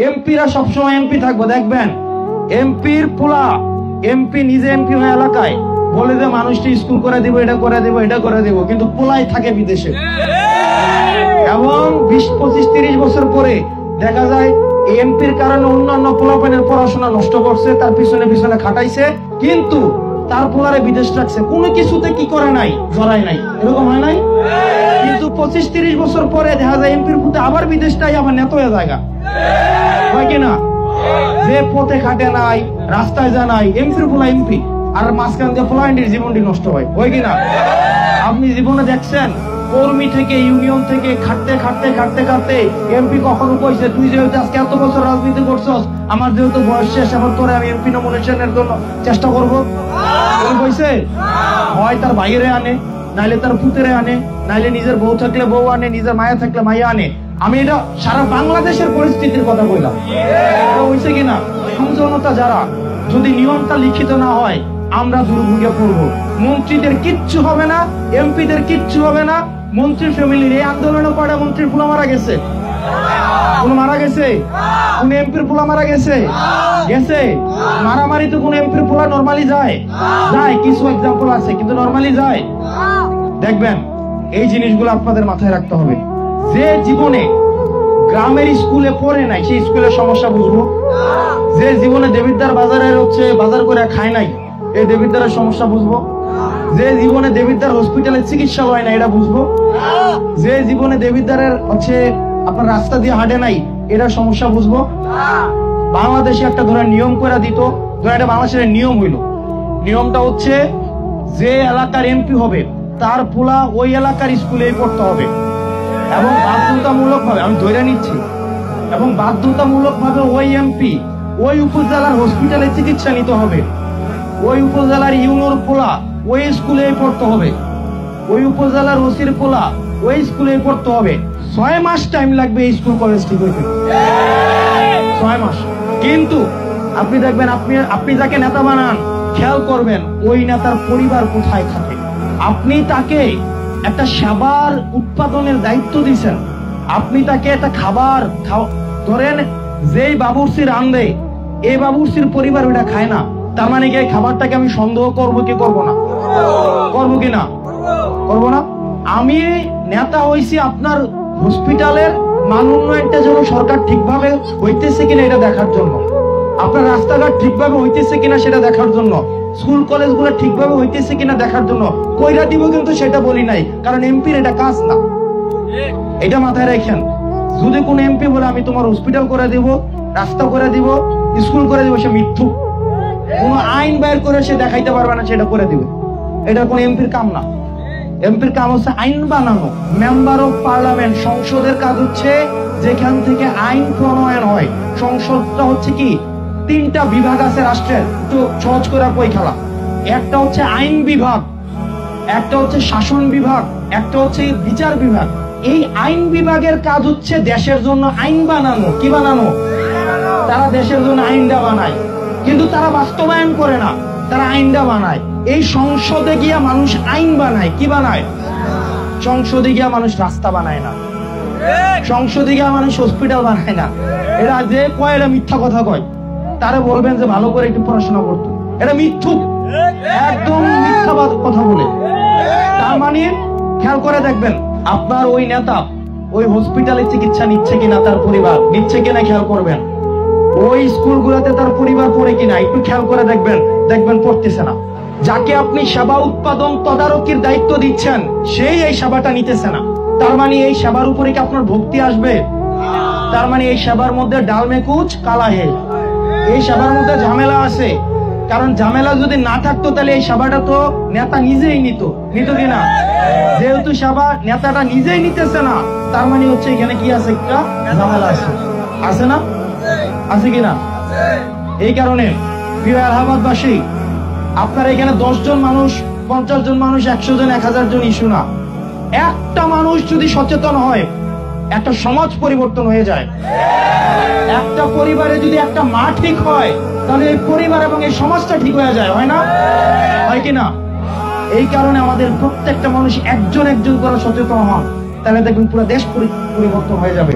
এমপিরা সবসময় এমপি থাকবো, দেখবেন এমপির পোলা এমপি নিজে এমপি হয়ে এলাকায় বলে যে মানুষটি স্কুল করে দিব, এটা করে দিব, এটা করে দিব, কিন্তু পোলাই থাকে বিদেশে। এবং 20, 25, 30 বছর পরে দেখা যায় এমপির কারণে অন্যান্য পোলাপানের পড়াশোনা নষ্ট করছে, তার পিছনে পিছনে খাটাইছে, কিন্তু তার পোলারে বিদেশ রাখছে, কোনো কিছুতে কি করে নাই, জড়াই নাই। এরকম হয় নাই? কিন্তু 25-30 বছর পরে দেখা যায় এমপির পুতে আবার বিদেশটাই আবার নেতা হয়ে জায়গা, হয় কিনা? যে পথে খাটে নাই, রাস্তায় যা নাই, এমপির পোলা এমপি, আর মাঝখান দিয়ে পোলাইন্ডির জীবনটি নষ্ট হয়, হয় কিনা? আপনি জীবনে দেখছেন কর্মী থেকে ইউনিয়ন থেকে খাটতে খাটতে খাটতে খাটতে এমপি কখনো কইছে তুই যেহেতু আজকে এত বছর রাজনীতি করছস, আমার যেহেতু বয়স শেষ, এখন তোরে আমি এমপি নমিনেশনের জন্য চেষ্টা করবো? কইছে? হয় তার বাইরে আনে, নাইলে তার পুতেরে আনে, নাইলে নিজের বউ থাকলে বউ আনে, নিজের মায়া থাকলে মায়া আনে। আমি এটা সারা বাংলাদেশের পরিস্থিতির কথা বললাম, হয়েছে কিনা? জনতা যারা, যদি নিয়মটা লিখিত না হয় আমরা দুর্ভোগে পড়বো। মন্ত্রীদের কিচ্ছু হবে না, এমপিদের কিচ্ছু হবে না। মন্ত্রীর ফ্যামিলির এই আন্দোলনে কয়টা মন্ত্রীর পোলা মারা গেছে? কোন মারা গেছে? কোন এমপির পোলা মারা গেছে? গেছে? মারামারি তো কোন এমপির পোলা নরমালি যায়? যায়, কিছু এক্সাম্পল আছে, কিন্তু নরমালি যায়? দেখবেন এই জিনিসগুলো আপনাদের মাথায় রাখতে হবে। যে জীবনে গ্রামের স্কুলে পড়ে নাই সেই স্কুলের সমস্যা বুঝবো। যে জীবনে দেবিদ্দার বাজারে হচ্ছে বাজার করে খায় নাই, এই দেবিদ্দারের সমস্যা বুঝবো। যে জীবনে দেবিদ্দার হসপিটালে চিকিৎসা হয় না, এটা বুঝবো। যে জীবনে দেবিদ্দারের হচ্ছে আপনার রাস্তা দিয়ে হাঁটে নাই, এটার সমস্যা বুঝবো। বাংলাদেশে একটা ধরে নিয়ম করে দিত, ধরে এটা বাংলাদেশের নিয়ম হইল, নিয়মটা হচ্ছে যে এলাকার এমপি হবে তার পোলা ওই এলাকার স্কুলে পড়তে হবে, এবং বাধ্যতামূলক ভাবে, আমি ধরে নিচ্ছি, এবং বাধ্যতামূলক ভাবে ওই এমপি ওই উপজেলার হসপিটালে চিকিৎসা নিতে হবে, ওই উপজেলার ইউনোর পোলা ওই স্কুলে পড়তে হবে, ওই উপজেলার ওসির পোলা ওই স্কুলে পড়তে হবে। 6 মাস টাইম লাগবে এই স্কুল কলেজ ঠিক হইতে, 6 মাস। কিন্তু আপনি দেখবেন আপনি যাকে নেতা বানান, খেয়াল করবেন ওই নেতার পরিবার কোথায় থাকে। আপনি তাকে একটা সেবার উৎপাদনের দায়িত্ব দিচ্ছেন, আপনি তাকে একটা খাবার ধরেন, যেই বাবুর্চি রান্ধে এই বাবুর্চির পরিবার ওটা খায় না, তার মানে কি এই খাবারটাকে আমি সন্দেহ করবো কি করবো না? করবো কিনা? করবো না? আমি নেতা হইছি আপনার হসপিটালের মান উন্নয়নটা যেন সরকার ঠিকভাবে হইতেছে কিনা এটা দেখার জন্য, আপনার রাস্তাঘাট ঠিকভাবে হইতেছে কিনা সেটা দেখার জন্য, স্কুল কলেজ গুলো ঠিকভাবে হইতেছে কিনা দেখার জন্য। কইরা দিব কিন্তু সেটা বলি নাই, কারণ এমপির এটা কাজ না, এটা মাথায় রাখেন। যদি কোন এমপি বলে আমি তোমার হসপিটাল করে দিব, রাস্তা করে দিব, স্কুল করে দিব, সে মিথ্যুক। কোন আইন বাইর করে সে দেখাইতে পারবে না সেটা করে দিবে, এটা কোন এমপির কাম না। এমপির কাম হচ্ছে আইন বানানো। মেম্বার অফ পার্লামেন্ট, সংসদের কাজ হচ্ছে যেখান থেকে আইন প্রণয়ন হয়। সংসদটা হচ্ছে কি, 3টা বিভাগ আছে রাষ্ট্রের, তো সহজ করে কই খেলা। একটা হচ্ছে আইন বিভাগ, একটা হচ্ছে শাসন বিভাগ, একটা হচ্ছে বিচার বিভাগ। এই আইন বিভাগের কাজ হচ্ছে দেশের জন্য আইন বানানো। কি বানানো? তারা দেশের জন্য আইনটা বানায়, কিন্তু তারা বাস্তবায়ন করে না, তারা আইনটা বানায়। এই সংসদে গিয়া মানুষ আইন বানায়। কি বানায়? সংসদে গিয়া মানুষ রাস্তা বানায় না, সংসদে গিয়া মানুষ হসপিটাল বানায় না। এরা যে কয় এরা মিথ্যা কথা কয়, তারা বলবেন যে ভালো করে একটু পড়াশোনা করতো, এটা মিথ্যুক, একদম মিথ্যাবাদ কথা বলে। তার মানে খেয়াল করে দেখবেন আপনার ওই নেতা ওই হসপিটালে চিকিৎসা নিচ্ছে কিনা, তার পরিবার নিচ্ছে কিনা খেয়াল করবেন। ওই স্কুলগুলোতে তার পরিবার পড়ে কিনা একটু খেয়াল করে দেখবেন, দেখবেন পড়তেছে না। যাকে আপনি সেবা উৎপাদন তদারকির দায়িত্ব দিচ্ছেন সেই এই সেবাটা নিতেছে না, তার মানে এই সেবার উপরে কি আপনার ভক্তি আসবে? তার মানে এই সেবার মধ্যে ডাল মে কুচ কালা হে, এই সেবার মধ্যে ঝামেলা আছে। কারণ ঝামেলা যদি না থাকতো তাহলে এই সেবাটা তো নেতা নিজেই নিত কিনা? যেহেতু সেবা নেতাটা নিজেই নিতেছে না, তার মানে হচ্ছে এখানে কি আছে, একটা ঝামেলা আছে, আছে না? আছে কিনা? এই কারণে প্রিয় এলাহাবাদবাসী, আপনার এখানে 10 জন মানুষ, 50 জন মানুষ, 100 জন, 1000 জন ইস্যু না, একটা মানুষ যদি সচেতন হয় একটা সমাজ পরিবর্তন হয়ে যায়। একটা পরিবারে যদি একটা মা ঠিক হয় তাহলে এই পরিবার এবং এই সমাজটা ঠিক হয়ে যায়, হয় না? হয় কিনা? এই কারণে আমাদের প্রত্যেকটা মানুষ একজন একজন করে সচেতন হন, তাহলে দেখবেন পুরো দেশ পরিবর্তন হয়ে যাবে।